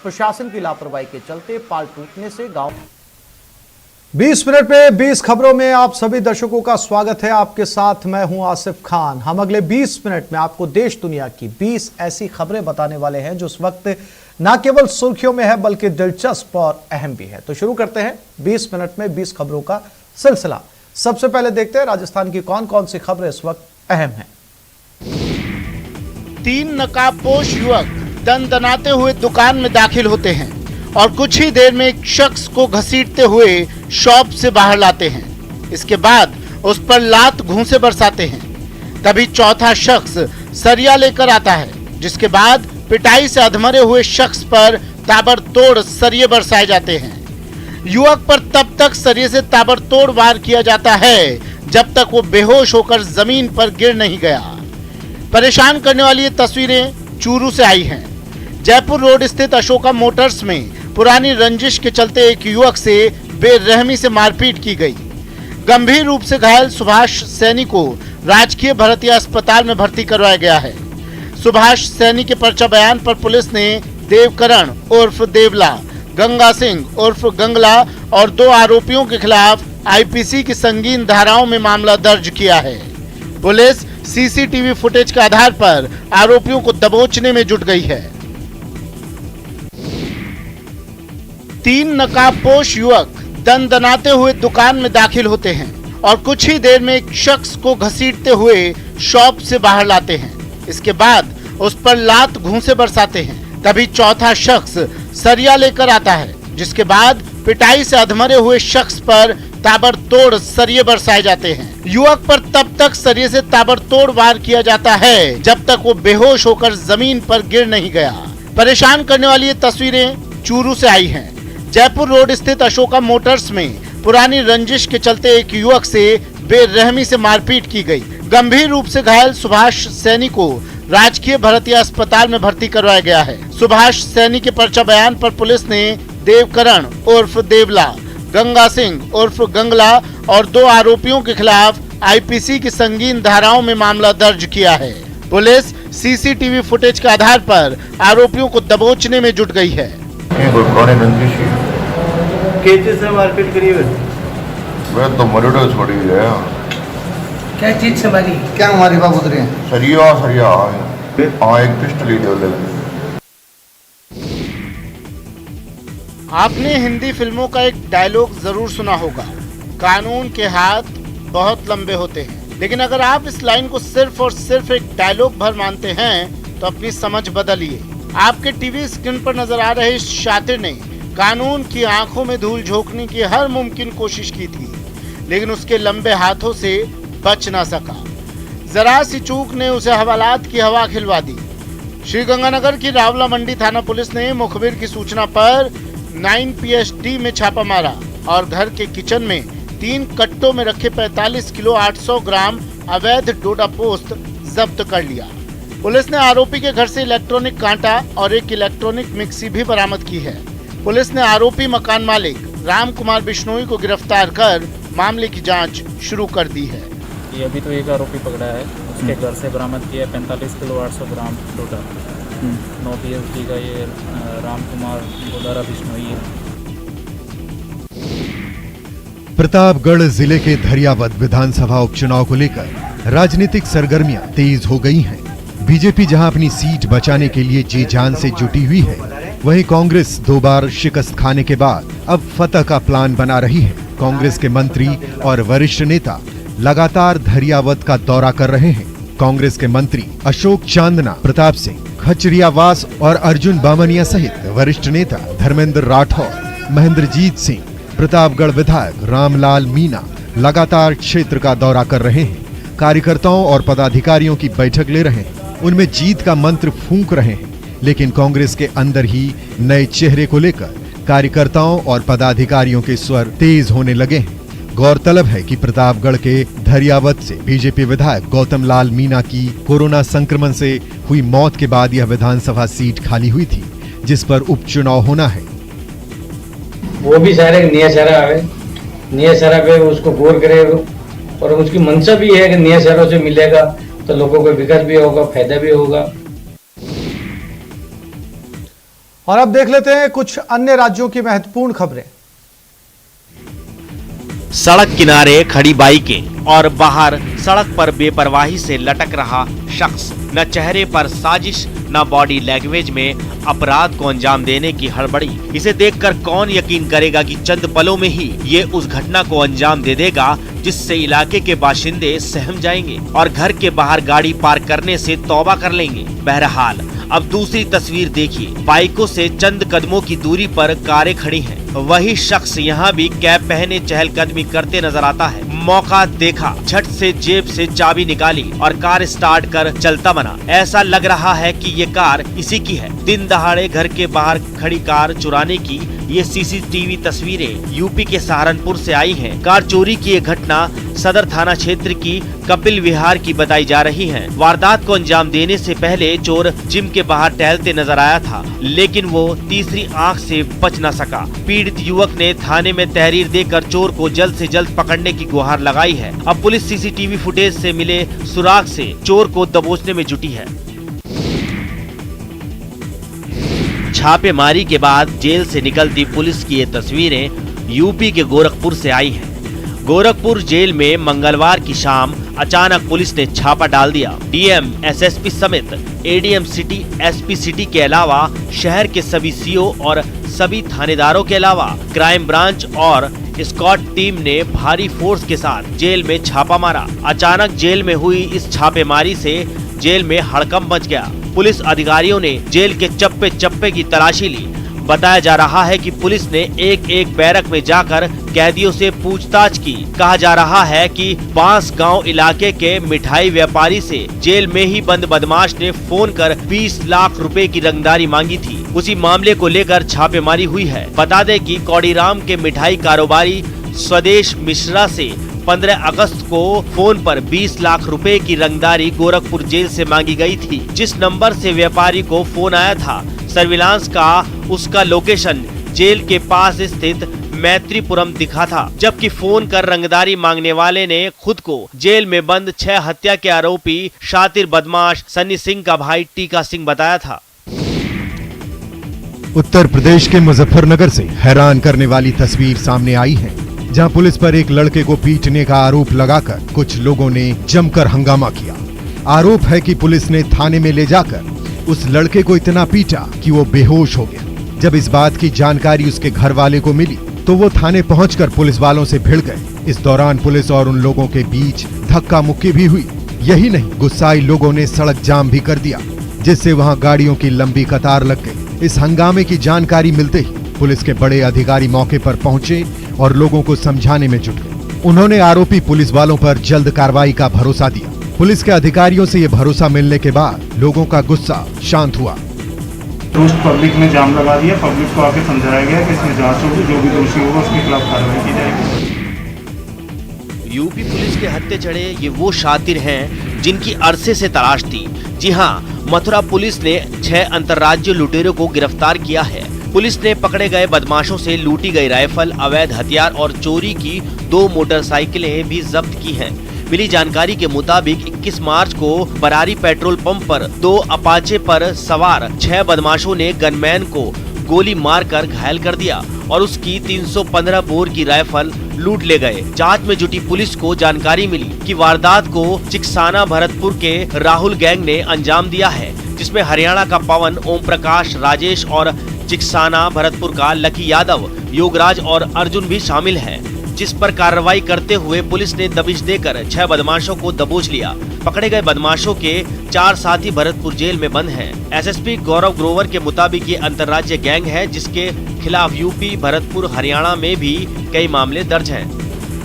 प्रशासन की लापरवाही के चलते पाल टूटने से गांव 20 मिनट में 20 खबरों में आप सभी दर्शकों का स्वागत है। आपके साथ मैं हूं आसिफ खान। हम अगले 20 मिनट में आपको देश दुनिया की 20 ऐसी खबरें बताने वाले हैं जो इस वक्त न केवल सुर्खियों में है बल्कि दिलचस्प और अहम भी है। तो शुरू करते हैं 20 मिनट में 20 खबरों का सिलसिला। सबसे पहले देखते हैं राजस्थान की कौन कौन सी खबरें इस वक्त अहम हैं। 3 नकाबपोश युवक दनदनाते हुए दुकान में दाखिल होते हैं और कुछ ही देर में एक शख्स को घसीटते हुए शॉप से बाहर लाते हैं। इसके बाद उस पर लात घूंसे बरसाते हैं। तभी चौथा शख्स सरिया लेकर आता है, जिसके बाद पिटाई से अधमरे हुए शख्स पर ताबड़तोड़ सरिये बरसाए जाते हैं। युवक पर तब तक सरिये से ताबड़तोड़ वार किया जाता है जब तक वो बेहोश होकर जमीन पर गिर नहीं गया। परेशान करने वाली ये तस्वीरें चूरू से आई हैं। जयपुर रोड स्थित अशोका मोटर्स में पुरानी रंजिश के चलते एक युवक से बेरहमी से मारपीट की गई। गंभीर रूप से घायल सुभाष सैनी को राजकीय भरतिया अस्पताल में भर्ती करवाया गया है। सुभाष सैनी के पर्चा बयान पर पुलिस ने देवकरण उर्फ देवला, गंगा सिंह उर्फ गंगला और 2 आरोपियों के खिलाफ आईपीसी की संगीन धाराओं में मामला दर्ज किया है। पुलिस सीसीटीवी फुटेज के आधार पर आरोपियों को दबोचने में जुट गई है। 3 नकाबपोश युवक दनदनाते हुए दुकान में दाखिल होते हैं और कुछ ही देर में एक शख्स को घसीटते हुए शॉप से बाहर लाते हैं। इसके बाद उस पर लात घूंसे बरसाते हैं। तभी चौथा शख्स सरिया लेकर आता है, जिसके बाद पिटाई से अधमरे हुए शख्स पर ताबड़तोड़ सरिये बरसाए जाते हैं। युवक पर तब तक सरिये से ताबड़तोड़ वार किया जाता है जब तक वो बेहोश होकर जमीन पर गिर नहीं गया। परेशान करने वाली ये तस्वीरें चूरू से आई हैं। जयपुर रोड स्थित अशोका मोटर्स में पुरानी रंजिश के चलते एक युवक से बेरहमी से मारपीट की गई। गंभीर रूप से घायल सुभाष सैनी को राजकीय भरतिया अस्पताल में भर्ती करवाया गया है। सुभाष सैनी के पर्चा बयान पर पुलिस ने देवकरण उर्फ देवला, गंगा सिंह उर्फ गंगला और 2 आरोपियों के खिलाफ आईपीसी की संगीन धाराओं में मामला दर्ज किया है। पुलिस सीसीटीवी फुटेज के आधार पर आरोपियों को दबोचने में जुट गई है। से मारपीट करी है? मैं तो मरोड़ो छोड़ी है। क्या चीज से मारी? क्या हमारी बात उतरी है? सरिया सरिया हाँ, एक पिस्टल ही दे। आपने हिंदी फिल्मों का एक डायलॉग जरूर सुना होगा, कानून के हाथ बहुत लंबे होते हैं। लेकिन अगर आप इस लाइन को सिर्फ और सिर्फ एक डायलॉग भर मानते हैं तो अपनी समझ बदलिए। आपके टीवी स्क्रीन पर नजर आ रहे इस शातिर ने कानून की आंखों में धूल झोंकने की हर मुमकिन कोशिश की थी, लेकिन उसके लंबे हाथों से बच ना सका। जरा सी चूक ने उसे हवालात की हवा खिलवा दी। श्रीगंगानगर की रावला मंडी थाना पुलिस ने मुखबिर की सूचना पर 9 PSD में छापा मारा और घर के किचन में 3 कट्टों में रखे 45 किलो 800 ग्राम अवैध डोडा पोस्त जब्त कर लिया। पुलिस ने आरोपी के घर से इलेक्ट्रॉनिक कांटा और एक इलेक्ट्रॉनिक मिक्सी भी बरामद की है। पुलिस ने आरोपी मकान मालिक राम कुमार बिश्नोई को गिरफ्तार कर मामले की जांच शुरू कर दी है। ये अभी तो एक आरोपी पकड़ा है, उसके घर से बरामद किया 45 किलो 800 ग्राम डोडा। 9 PSD का ये राम कुमार गोदारा बिश्नोई है। प्रतापगढ़ जिले के धरियावद विधानसभा उपचुनाव को लेकर राजनीतिक सरगर्मियां तेज हो गई हैं। बीजेपी जहां अपनी सीट बचाने के लिए जी जान से जुटी हुई है, वहीं कांग्रेस 2 बार शिकस्त खाने के बाद अब फतह का प्लान बना रही है। कांग्रेस के मंत्री और वरिष्ठ नेता लगातार धरियावद का दौरा कर रहे हैं। कांग्रेस के मंत्री अशोक चांदना, प्रताप सिंह खचरियावास और अर्जुन बामनिया सहित वरिष्ठ नेता धर्मेंद्र राठौर, महेंद्रजीत सिंह, प्रतापगढ़ विधायक रामलाल मीणा लगातार क्षेत्र का दौरा कर रहे हैं। कार्यकर्ताओं और पदाधिकारियों की बैठक ले रहे हैं। उनमें जीत का मंत्र फूंक रहे हैं, लेकिन कांग्रेस के अंदर ही नए चेहरे को लेकर कार्यकर्ताओं और पदाधिकारियों के स्वर तेज होने लगे हैं। गौरतलब है कि प्रतापगढ़ के धरियावद से बीजेपी विधायक गौतम लाल मीणा की कोरोना संक्रमण से हुई मौत के बाद यह विधानसभा सीट खाली हुई थी, जिस पर उपचुनाव होना है। वो भी सारे नया शहरा आवे, नया शहरा पे उसको गौर करे और उसकी मंशा भी है कि नया शहरों से मिलेगा तो लोगों को विकास भी होगा, फायदा भी होगा। और अब देख लेते हैं कुछ अन्य राज्यों की महत्वपूर्ण खबरें। सड़क किनारे खड़ी बाइकें और बाहर सड़क पर बेपरवाही से लटक रहा शख्स, न चेहरे पर साजिश न बॉडी लैंग्वेज में अपराध को अंजाम देने की हड़बड़ी। इसे देखकर कौन यकीन करेगा कि चंद पलों में ही ये उस घटना को अंजाम दे देगा जिससे इलाके के बाशिंदे सहम जाएंगे और घर के बाहर गाड़ी पार्क करने से तौबा कर लेंगे। बहरहाल अब दूसरी तस्वीर देखिए। बाइकों से चंद कदमों की दूरी पर कारें खड़ी हैं। वही शख्स यहाँ भी कैप पहने चहलकदमी करते नजर आता है। मौका देखा, झट से जेब से चाबी निकाली और कार स्टार्ट कर चलता बना। ऐसा लग रहा है कि ये कार इसी की है। दिन दहाड़े घर के बाहर खड़ी कार चुराने की ये सीसीटीवी तस्वीरें यूपी के सहारनपुर से आई हैं। कार चोरी की ये घटना सदर थाना क्षेत्र की कपिल विहार की बताई जा रही है। वारदात को अंजाम देने से पहले चोर जिम के बाहर टहलते नजर आया था, लेकिन वो तीसरी आंख से बच न सका। पीड़ित युवक ने थाने में तहरीर देकर चोर को जल्द से जल्द पकड़ने की गुहार लगाई है। अब पुलिस सीसीटीवी फुटेज से मिले सुराग से चोर को दबोचने में जुटी है। छापेमारी के बाद जेल से निकलती पुलिस की ये तस्वीरें यूपी के गोरखपुर से आई हैं। गोरखपुर जेल में मंगलवार की शाम अचानक पुलिस ने छापा डाल दिया। डीएम, एसएसपी समेत एडीएम सिटी, एसपी सिटी के अलावा शहर के सभी सीओ और सभी थानेदारों के अलावा क्राइम ब्रांच और स्क्वाड टीम ने भारी फोर्स के साथ जेल में छापा मारा। अचानक जेल में हुई इस छापेमारी से जेल में हड़कंप मच गया। पुलिस अधिकारियों ने जेल के चप्पे चप्पे की तलाशी ली। बताया जा रहा है कि पुलिस ने एक एक बैरक में जाकर कैदियों से पूछताछ की। कहा जा रहा है कि बांस गांव इलाके के मिठाई व्यापारी से जेल में ही बंद बदमाश ने फोन कर 20 लाख रुपए की रंगदारी मांगी थी। उसी मामले को लेकर छापेमारी हुई है। बता दें कि कौड़ीराम के मिठाई कारोबारी स्वदेश मिश्रा से 15 अगस्त को फोन पर 20 लाख रुपए की रंगदारी गोरखपुर जेल से मांगी गई थी। जिस नंबर से व्यापारी को फोन आया था, सर्विलांस का उसका लोकेशन जेल के पास स्थित मैत्रीपुरम दिखा था, जबकि फोन कर रंगदारी मांगने वाले ने खुद को जेल में बंद 6 हत्या के आरोपी शातिर बदमाश सन्नी सिंह का भाई टीका सिंह बताया था। उत्तर प्रदेश के मुजफ्फरनगर से हैरान करने वाली तस्वीर सामने आई है, जहां पुलिस पर एक लड़के को पीटने का आरोप लगाकर कुछ लोगों ने जमकर हंगामा किया। आरोप है कि पुलिस ने थाने में ले जाकर उस लड़के को इतना पीटा कि वो बेहोश हो गया। जब इस बात की जानकारी उसके घर वाले को मिली तो वो थाने पहुंचकर पुलिस वालों से भिड़ गए। इस दौरान पुलिस और उन लोगों के बीच धक्का मुक्की भी हुई। यही नहीं, गुस्साई लोगों ने सड़क जाम भी कर दिया, जिससे वहां गाड़ियों की लंबी कतार लग गई। इस हंगामे की जानकारी मिलते ही पुलिस के बड़े अधिकारी मौके पर पहुंचे और लोगों को समझाने में जुट गए। उन्होंने आरोपी पुलिस वालों पर जल्द कार्रवाई का भरोसा दिया। पुलिस के अधिकारियों से ये भरोसा मिलने के बाद लोगों का गुस्सा शांत हुआ। रोज पब्लिक ने जाम लगा दिया। पब्लिक को आके समझाया गया कि इसमें जांच होगी, जो भी दोषी होगा उसके खिलाफ कार्रवाई की जाएगी। यूपी पुलिस के हत्थे चढ़े ये वो शातिर हैं जिनकी अरसे से तलाश थी। जी हाँ, मथुरा पुलिस ने 6 अंतर्राज्यीय लुटेरों को गिरफ्तार किया है। पुलिस ने पकड़े गए बदमाशों से लूटी गई राइफल, अवैध हथियार और चोरी की 2 मोटरसाइकिलें भी जब्त की हैं। मिली जानकारी के मुताबिक 21 मार्च को बरारी पेट्रोल पंप पर 2 अपाचे पर सवार 6 बदमाशों ने गनमैन को गोली मारकर घायल कर दिया और उसकी 315 बोर की राइफल लूट ले गए। जांच में जुटी पुलिस को जानकारी मिली कि वारदात को चिकसाना भरतपुर के राहुल गैंग ने अंजाम दिया है, जिसमें हरियाणा का पवन, ओम प्रकाश, राजेश और चिकसाना भरतपुर का लकी यादव, योगराज और अर्जुन भी शामिल हैं, जिस पर कार्रवाई करते हुए पुलिस ने दबिश देकर 6 बदमाशों को दबोच लिया। पकड़े गए बदमाशों के 4 साथी भरतपुर जेल में बंद हैं। एसएसपी गौरव ग्रोवर के मुताबिक ये अंतर्राज्यीय गैंग है, जिसके खिलाफ यूपी, भरतपुर, हरियाणा में भी कई मामले दर्ज हैं।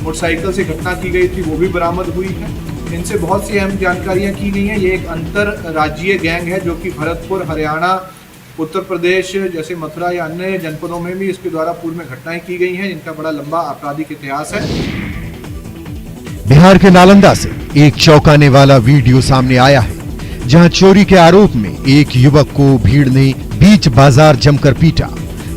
मोटरसाइकिल से घटना की गई थी, वो भी बरामद हुई है। इनसे बहुत सी अहम जानकारियां की गई हैं। ये एक अंतर्राज्यीय गैंग है जो कि भरतपुर, हरियाणा, उत्तर प्रदेश जैसे मथुरा या अन्य जनपदों में भी इसके द्वारा पूर्व में घटनाएं की गई हैं, जिनका बड़ा लंबा आपराधिक इतिहास है। बिहार के नालंदा से एक चौंकाने वाला वीडियो सामने आया है, जहां चोरी के आरोप में एक युवक को भीड़ ने बीच बाजार जमकर पीटा।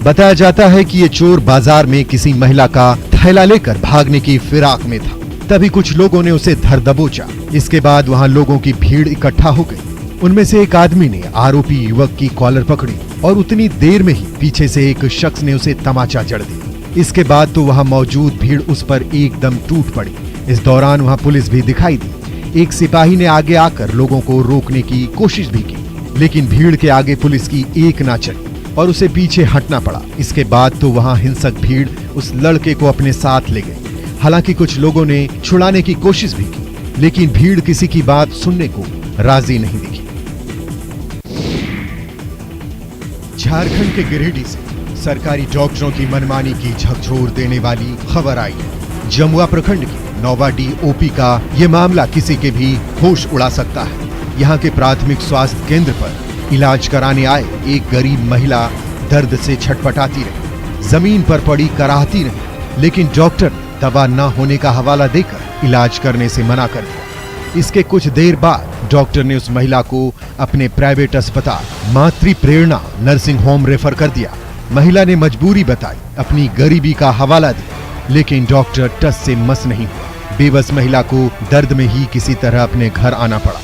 बताया जाता है कि ये चोर बाजार में किसी महिला का थैला लेकर भागने की फिराक में था। तभी कुछ लोगों ने उसे धर दबोचा। इसके बाद वहां लोगों की भीड़ इकट्ठा हो गई। उनमें से एक आदमी ने आरोपी युवक की कॉलर पकड़ी और उतनी देर में ही पीछे से एक शख्स ने उसे तमाचा जड़ दिया। इसके बाद तो वहां मौजूद भीड़ उस पर एकदम टूट पड़ी। इस दौरान वहां पुलिस भी दिखाई दी। एक सिपाही ने आगे आकर लोगों को रोकने की कोशिश भी की, लेकिन भीड़ के आगे पुलिस की एक ना चली और उसे पीछे हटना पड़ा। इसके बाद तो वहां हिंसक भीड़ उस लड़के को अपने साथ ले गई। हालांकि कुछ लोगों ने छुड़ाने की कोशिश भी की, लेकिन भीड़ किसी की बात सुनने को राजी नहीं दिखी। झारखंड के गिरिडीह से सरकारी डॉक्टरों की मनमानी की झकझोर देने वाली खबर आई है। जमुआ प्रखंड की नौवाडीह ओपी का ये मामला किसी के भी होश उड़ा सकता है। यहाँ के प्राथमिक स्वास्थ्य केंद्र पर इलाज कराने आए एक गरीब महिला दर्द से छटपटाती रही, जमीन पर पड़ी कराहती रही, लेकिन डॉक्टर ने दवा न होने का हवाला देकर इलाज करने से मना कर दिया। इसके कुछ देर बाद डॉक्टर ने उस महिला को अपने प्राइवेट अस्पताल मातृ प्रेरणा नर्सिंग होम रेफर कर दिया। महिला ने मजबूरी बताई, अपनी गरीबी का हवाला दिया, लेकिन डॉक्टर टस से मस नहीं हुआ। बेबस महिला को दर्द में ही किसी तरह अपने घर आना पड़ा।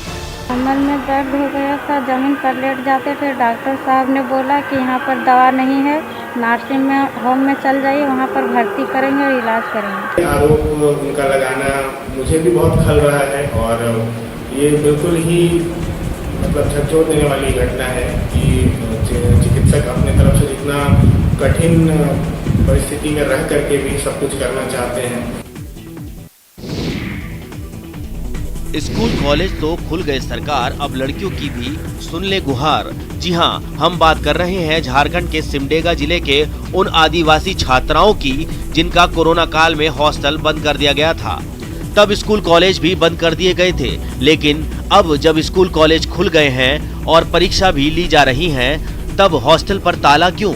कमर में दर्द हो गया था, जमीन पर लेट जाते थे। डॉक्टर साहब ने बोला कि यहाँ पर दवा नहीं है, नर्सिंग में होम में चल जाइए, वहाँ पर भर्ती करेंगे और इलाज करेंगे। आरोप उनका लगाना मुझे भी बहुत खल रहा है और ये बिल्कुल ही मतलब झकझोर देने वाली घटना है कि चिकित्सक अपने तरफ से जितना कठिन परिस्थिति में रह करके भी सब कुछ करना चाहते हैं। स्कूल कॉलेज तो खुल गए सरकार, अब लड़कियों की भी सुन ले गुहार। जी हां, हम बात कर रहे हैं झारखंड के सिमडेगा जिले के उन आदिवासी छात्राओं की जिनका कोरोना काल में हॉस्टल बंद कर दिया गया था। तब स्कूल कॉलेज भी बंद कर दिए गए थे, लेकिन अब जब स्कूल कॉलेज खुल गए हैं और परीक्षा भी ली जा रही है, तब हॉस्टल पर ताला क्यों?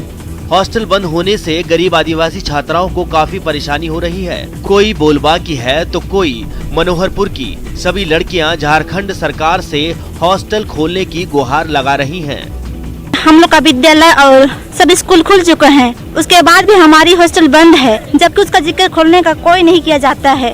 हॉस्टल बंद होने से गरीब आदिवासी छात्राओं को काफी परेशानी हो रही है। कोई बोलबा की है तो कोई मनोहरपुर की। सभी लड़कियां झारखंड सरकार से हॉस्टल खोलने की गुहार लगा रही हैं। हम लोग का विद्यालय और सब स्कूल खुल चुके हैं, उसके बाद भी हमारी हॉस्टल बंद है, जबकि उसका जिक्र खोलने का कोई नहीं किया जाता है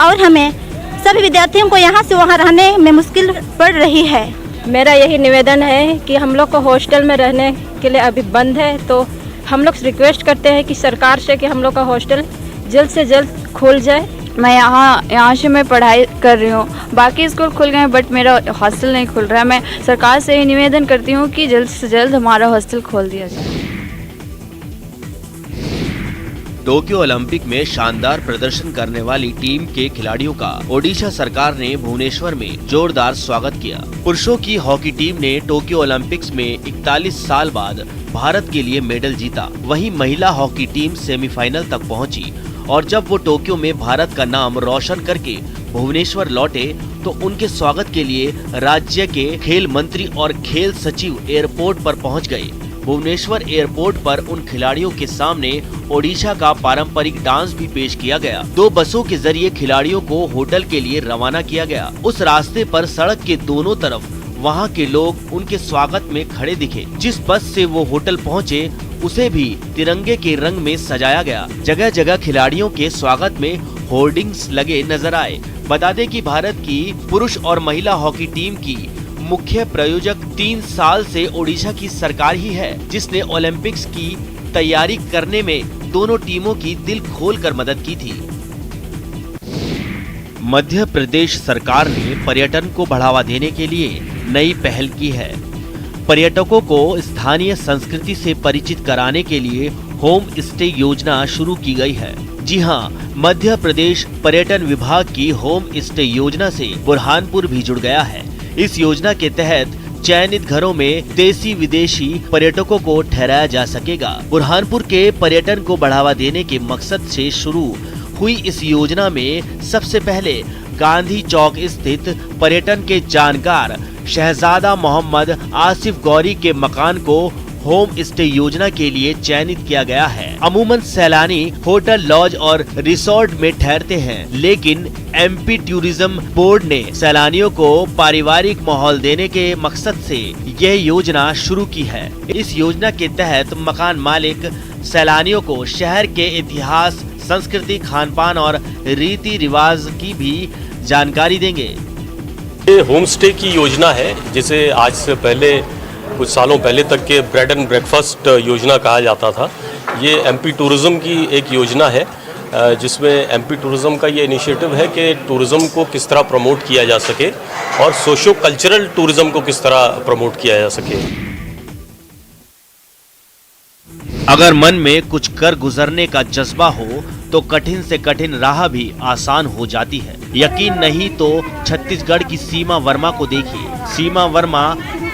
और हमें सभी विद्यार्थियों को यहाँ से वहाँ रहने में मुश्किल पड़ रही है। मेरा यही निवेदन है कि हम लोग को हॉस्टल में रहने के लिए अभी बंद है, तो हम लोग रिक्वेस्ट करते हैं कि सरकार से कि हम लोग का हॉस्टल जल्द से जल्द खुल जाए। मैं यहाँ से मैं पढ़ाई कर रही हूँ, बाकी स्कूल खुल गए बट मेरा हॉस्टल नहीं खुल रहा है। मैं सरकार से निवेदन करती हूँ कि जल्द से जल्द हमारा हॉस्टल खोल दिया जाए। टोक्यो ओलंपिक में शानदार प्रदर्शन करने वाली टीम के खिलाड़ियों का ओडिशा सरकार ने भुवनेश्वर में जोरदार स्वागत किया। पुरुषों की हॉकी टीम ने टोक्यो ओलंपिक्स में 41 साल बाद भारत के लिए मेडल जीता। वहीं महिला हॉकी टीम सेमीफाइनल तक पहुंची और जब वो टोक्यो में भारत का नाम रोशन करके भुवनेश्वर लौटे तो उनके स्वागत के लिए राज्य के खेल मंत्री और खेल सचिव एयरपोर्ट पर पहुंच गए। भुवनेश्वर एयरपोर्ट पर उन खिलाड़ियों के सामने ओडिशा का पारंपरिक डांस भी पेश किया गया। 2 बसों के जरिए खिलाड़ियों को होटल के लिए रवाना किया गया। उस रास्ते पर सड़क के दोनों तरफ वहां के लोग उनके स्वागत में खड़े दिखे। जिस बस से वो होटल पहुंचे उसे भी तिरंगे के रंग में सजाया गया। जगह जगह खिलाड़ियों के स्वागत में होर्डिंग्स लगे नजर आए। बता दें कि भारत की पुरुष और महिला हॉकी टीम की मुख्य प्रायोजक 3 साल से ओडिशा की सरकार ही है, जिसने ओलंपिक्स की तैयारी करने में दोनों टीमों की दिल खोलकर मदद की थी। मध्य प्रदेश सरकार ने पर्यटन को बढ़ावा देने के लिए नई पहल की है। पर्यटकों को स्थानीय संस्कृति से परिचित कराने के लिए होम स्टे योजना शुरू की गई है। जी हां, मध्य प्रदेश पर्यटन विभाग की होम स्टे योजना से बुरहानपुर भी जुड़ गया है। इस योजना के तहत चयनित घरों में देसी विदेशी पर्यटकों को ठहराया जा सकेगा। बुरहानपुर के पर्यटन को बढ़ावा देने के मकसद से शुरू हुई इस योजना में सबसे पहले गांधी चौक स्थित पर्यटन के जानकार शहजादा मोहम्मद आसिफ गौरी के मकान को होम स्टे योजना के लिए चयनित किया गया है। अमूमन सैलानी होटल, लॉज और रिसोर्ट में ठहरते हैं, लेकिन एमपी टूरिज्म बोर्ड ने सैलानियों को पारिवारिक माहौल देने के मकसद से यह योजना शुरू की है। इस योजना के तहत मकान मालिक सैलानियों को शहर के इतिहास, संस्कृति, खान पान और रीति रिवाज की भी जानकारी देंगे। ये होम स्टे की योजना है, जिसे आज से पहले कुछ सालों पहले तक के ब्रेड एंड ब्रेकफास्ट योजना कहा जाता था। ये एमपी टूरिज़्म की एक योजना है, जिसमें एमपी टूरिज़्म का ये इनिशिएटिव है कि टूरिज़्म को किस तरह प्रमोट किया जा सके और सोशो कल्चरल टूरिज़्म को किस तरह प्रमोट किया जा सके। अगर मन में कुछ कर गुजरने का जज्बा हो तो कठिन से कठिन राह भी आसान हो जाती है। यकीन नहीं तो छत्तीसगढ़ की सीमा वर्मा को देखिए। सीमा वर्मा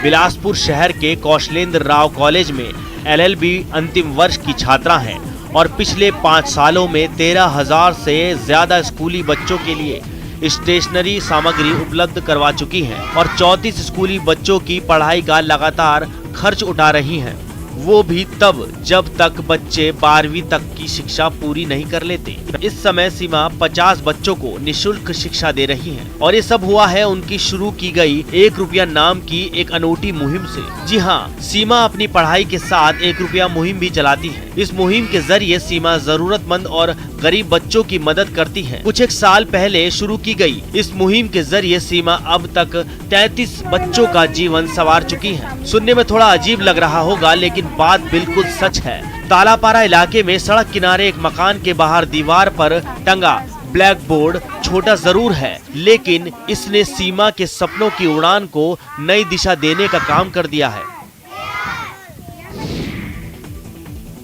बिलासपुर शहर के कौशलेंद्र राव कॉलेज में LLB अंतिम वर्ष की छात्रा हैं और पिछले 5 सालों में 13,000 से ज्यादा स्कूली बच्चों के लिए स्टेशनरी सामग्री उपलब्ध करवा चुकी हैं और 34 स्कूली बच्चों की पढ़ाई का लगातार खर्च उठा रही हैं, वो भी तब जब तक बच्चे 12वीं तक की शिक्षा पूरी नहीं कर लेते। इस समय सीमा 50 बच्चों को निशुल्क शिक्षा दे रही हैं और ये सब हुआ है उनकी शुरू की गई 1 रुपया नाम की एक अनूठी मुहिम से। जी हाँ, सीमा अपनी पढ़ाई के साथ 1 रुपया मुहिम भी चलाती है। इस मुहिम के जरिए सीमा जरूरतमंद और गरीब बच्चों की मदद करती है। कुछ एक साल पहले शुरू की गई इस मुहिम के जरिए सीमा अब तक 33 बच्चों का जीवन संवार चुकी है। सुनने में थोड़ा अजीब लग रहा होगा, लेकिन बात बिल्कुल सच है। तालापारा इलाके में सड़क किनारे एक मकान के बाहर दीवार पर टंगा ब्लैक बोर्ड छोटा जरूर है, लेकिन इसने सीमा के सपनों की उड़ान को नई दिशा देने का काम कर दिया है।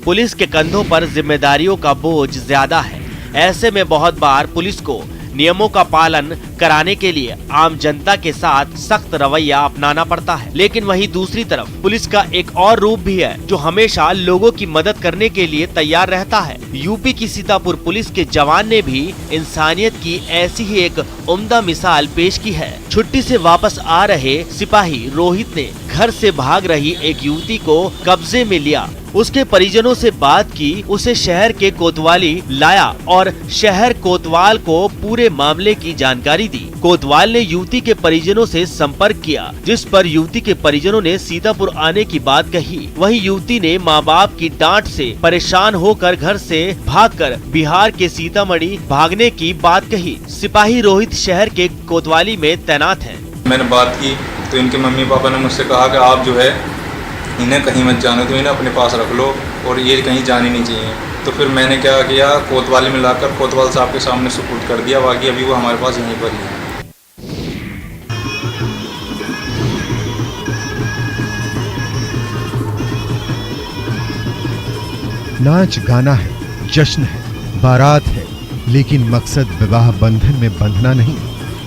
पुलिस के कंधों पर जिम्मेदारियों का बोझ ज्यादा है। ऐसे में बहुत बार पुलिस को नियमों का पालन कराने के लिए आम जनता के साथ सख्त रवैया अपनाना पड़ता है। लेकिन वहीं दूसरी तरफ पुलिस का एक और रूप भी है जो हमेशा लोगों की मदद करने के लिए तैयार रहता है। यूपी की सीतापुर पुलिस के जवान ने भी इंसानियत की ऐसी ही एक उम्दा मिसाल पेश की है। छुट्टी से वापस आ रहे सिपाही रोहित ने घर से भाग रही एक युवती को कब्जे में लिया, उसके परिजनों से बात की, उसे शहर के कोतवाली लाया और शहर कोतवाल को पूरे मामले की जानकारी दी। कोतवाल ने युवती के परिजनों से संपर्क किया, जिस पर युवती के परिजनों ने सीतापुर आने की बात कही। वहीं युवती ने माँ बाप की डांट से परेशान होकर घर से भागकर बिहार के सीतामढ़ी भागने की बात कही। सिपाही रोहित शहर के कोतवाली में तैनात हैं। मैंने बात की तो इनके मम्मी पापा ने मुझसे कहा कि आप जो है इन्हें कहीं मत जाने दो, इन्हें अपने पास रख लो और ये कहीं जाने नहीं चाहिए। तो फिर मैंने क्या किया, कोतवाली में लाकर कोतवाल साहब के सामने सुपुर्द कर दिया। बाकी अभी वो हमारे पास यहीं पर ही है। नाच गाना है, जश्न है, बारात है, लेकिन मकसद विवाह बंधन में बंधना नहीं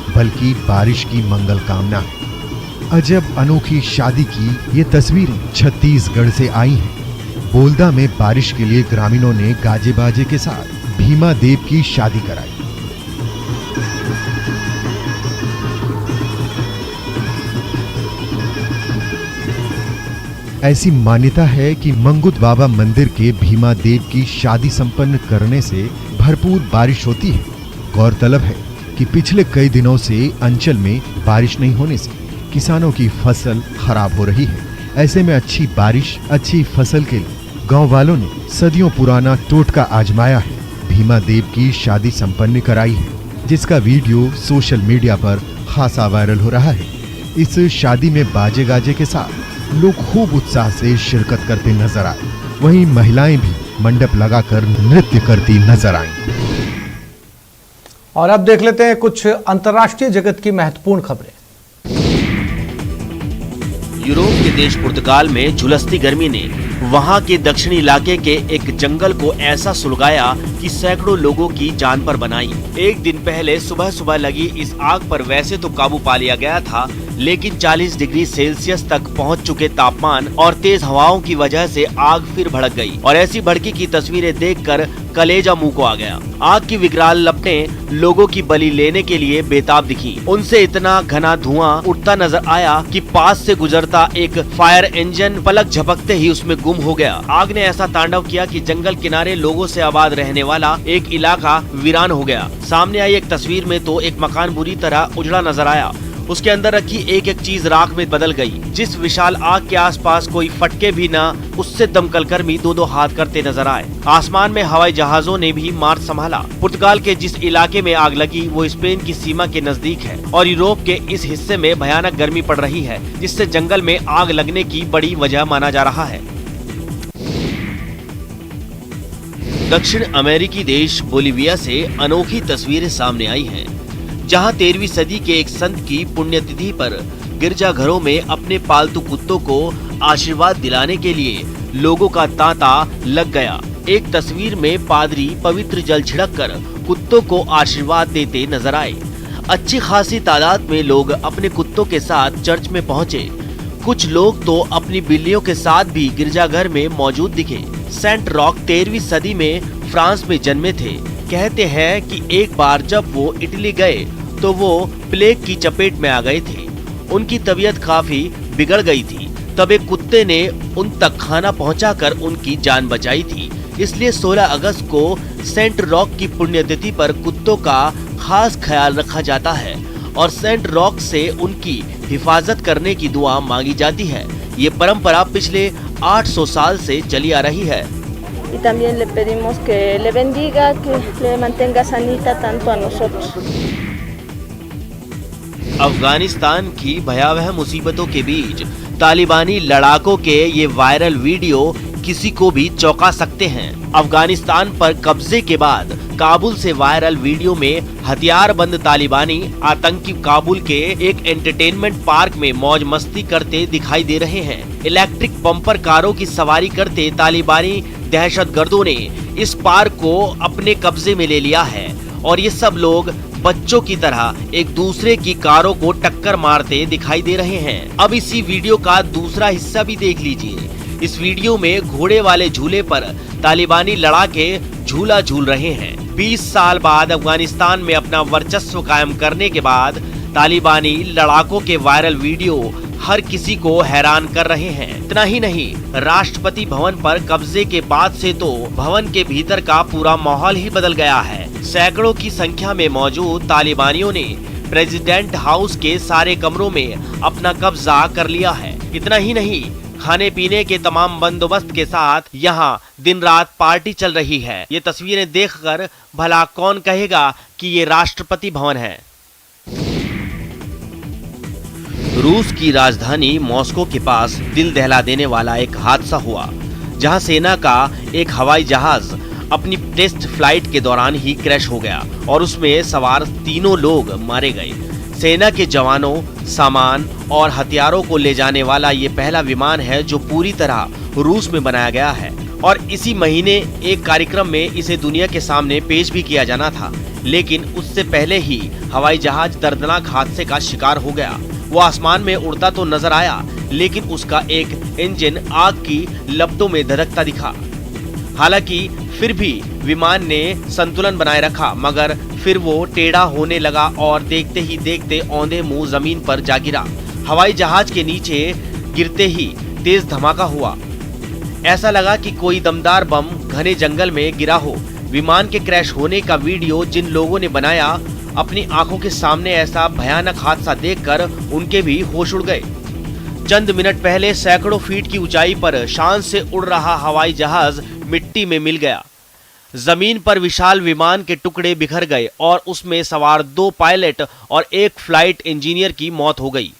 बल्कि बारिश की मंगल कामना है। अजब अनोखी शादी की ये तस्वीरें छत्तीसगढ़ से आई हैं। बोलदा में बारिश के लिए ग्रामीणों ने गाजे बाजे के साथ भीमा देव की शादी कराई। ऐसी मान्यता है कि मंगुत बाबा मंदिर के भीमा देव की शादी संपन्न करने से भरपूर बारिश होती है। गौरतलब है कि पिछले कई दिनों से अंचल में बारिश नहीं होने से किसानों की फसल खराब हो रही है। ऐसे में अच्छी बारिश, अच्छी फसल के लिए गांव वालों ने सदियों पुराना टोटका आजमाया है। भीमा देव की शादी संपन्न कराई है, जिसका वीडियो सोशल मीडिया पर खासा वायरल हो रहा है। इस शादी में बाजे गाजे के साथ लोग खूब उत्साह से शिरकत करते नजर आए। वहीं महिलाएं भी मंडप लगाकर नृत्य करती नजर आईं। और अब देख लेते हैं कुछ अंतर्राष्ट्रीय जगत की महत्वपूर्ण खबरें। यूरोप के देश पुर्तगाल में झुलसती गर्मी ने वहां के दक्षिणी इलाके के एक जंगल को ऐसा सुलगाया कि सैकड़ों लोगों की जान पर बनाई। एक दिन पहले सुबह सुबह लगी इस आग पर वैसे तो काबू पा लिया गया था, लेकिन 40 डिग्री सेल्सियस तक पहुंच चुके तापमान और तेज हवाओं की वजह से आग फिर भड़क गई और ऐसी भड़की की तस्वीरें देखकर कलेजा मुंह को आ गया। आग की विकराल लपटें लोगों की बलि लेने के लिए बेताब दिखी। उनसे इतना घना धुआं उठता नजर आया कि पास से गुजरता एक फायर इंजन पलक झपकते ही उसमें गुम हो गया। आग ने ऐसा तांडव किया कि जंगल किनारे लोगों से आबाद रहने वाला एक इलाका वीरान हो गया। सामने आई एक तस्वीर में तो एक मकान बुरी तरह उजड़ा नजर आया। उसके अंदर रखी एक एक चीज राख में बदल गई। जिस विशाल आग के आसपास कोई फटके भी ना, उससे दमकल कर्मी दो दो हाथ करते नजर आए। आसमान में हवाई जहाजों ने भी मार्च संभाला। पुर्तगाल के जिस इलाके में आग लगी वो स्पेन की सीमा के नजदीक है और यूरोप के इस हिस्से में भयानक गर्मी पड़ रही है, जिससे जंगल में आग लगने की बड़ी वजह माना जा रहा है। दक्षिण अमेरिकी देश बोलिविया से अनोखी तस्वीरें सामने आई हैं, जहां 13वीं सदी के एक संत की पुण्यतिथि पर गिरजाघरों में अपने पालतू कुत्तों को आशीर्वाद दिलाने के लिए लोगों का तांता लग गया। एक तस्वीर में पादरी पवित्र जल छिड़ककर कुत्तों को आशीर्वाद देते नजर आए। अच्छी खासी तादाद में लोग अपने कुत्तों के साथ चर्च में पहुंचे। कुछ लोग तो अपनी बिल्लियों के साथ भी गिरजाघर में मौजूद दिखे। सेंट रॉक 13वीं सदी में फ्रांस में जन्मे थे। कहते हैं कि एक बार जब वो इटली गए तो वो प्लेग की चपेट में आ गए थे। उनकी तबीयत काफी बिगड़ गई थी। तब एक कुत्ते ने उन तक खाना पहुंचाकर उनकी जान बचाई थी। इसलिए 16 अगस्त को सेंट रॉक की पुण्यतिथि पर कुत्तों का खास ख्याल रखा जाता है और सेंट रॉक से उनकी हिफाजत करने की दुआ मांगी जाती है। ये परंपरा पिछले 800 साल से चली आ रही है। Y también le pedimos que le bendiga, que le mantenga sanita tanto a nosotros. Afghanistan की भयावह मुसीबतों के बीच तालिबानी लड़ाकों के ये वायरल वीडियो किसी को भी चौंका सकते हैं। अफगानिस्तान पर कब्जे के बाद काबुल से वायरल वीडियो में हथियारबंद तालिबानी आतंकी काबुल के एक एंटरटेनमेंट पार्क में मौज मस्ती करते दिखाई दे रहे हैं। इलेक्ट्रिक बम्पर कारों की सवारी करते तालिबानी दहशतगर्दों ने इस पार्क को अपने कब्जे में ले लिया है और ये सब लोग बच्चों की तरह एक दूसरे की कारों को टक्कर मारते दिखाई दे रहे हैं। अब इसी वीडियो का दूसरा हिस्सा भी देख लीजिए। इस वीडियो में घोड़े वाले झूले पर तालिबानी लड़ाके झूला झूल रहे हैं। 20 साल बाद अफगानिस्तान में अपना वर्चस्व कायम करने के बाद तालिबानी लड़ाकों के वायरल वीडियो हर किसी को हैरान कर रहे हैं। इतना ही नहीं, राष्ट्रपति भवन पर कब्जे के बाद से तो भवन के भीतर का पूरा माहौल ही बदल गया है। सैकड़ों की संख्या में मौजूद तालिबानियों ने प्रेसिडेंट हाउस के सारे कमरों में अपना कब्जा कर लिया है। इतना ही नहीं, खाने पीने के तमाम बंदोबस्त के साथ यहाँ दिन रात पार्टी चल रही है। ये तस्वीरें देखकर भला कौन कहेगा कि ये राष्ट्रपति भवन है। रूस की राजधानी मॉस्को के पास दिल दहला देने वाला एक हादसा हुआ, जहां सेना का एक हवाई जहाज अपनी टेस्ट फ्लाइट के दौरान ही क्रैश हो गया और उसमें सवार 3 लोग मारे गए। सेना के जवानों, सामान और हथियारों को ले जाने वाला ये पहला विमान है जो पूरी तरह रूस में बनाया गया है और इसी महीने एक कार्यक्रम में इसे दुनिया के सामने पेश भी किया जाना था, लेकिन उससे पहले ही हवाई जहाज दर्दनाक हादसे का शिकार हो गया। वो आसमान में उड़ता तो नजर आया, लेकिन उसका एक इंजन आग की लपटों में धधकता दिखा। हालांकि फिर भी विमान ने संतुलन बनाए रखा, मगर फिर वो टेढ़ा होने लगा और देखते ही देखते औंधे मुंह जमीन पर जा गिरा। हवाई जहाज के नीचे गिरते ही तेज धमाका हुआ। ऐसा लगा कि कोई दमदार बम घने जंगल में गिरा हो। विमान के क्रैश होने का वीडियो जिन लोगों ने बनाया, अपनी आंखों के सामने ऐसा भयानक हादसा देखकर उनके भी होश उड़ गए। चंद मिनट पहले सैकड़ों फीट की ऊंचाई पर शान से उड़ रहा हवाई जहाज मिट्टी में मिल गया। जमीन पर विशाल विमान के टुकड़े बिखर गए और उसमें सवार 2 पायलट और 1 फ्लाइट इंजीनियर की मौत हो गई।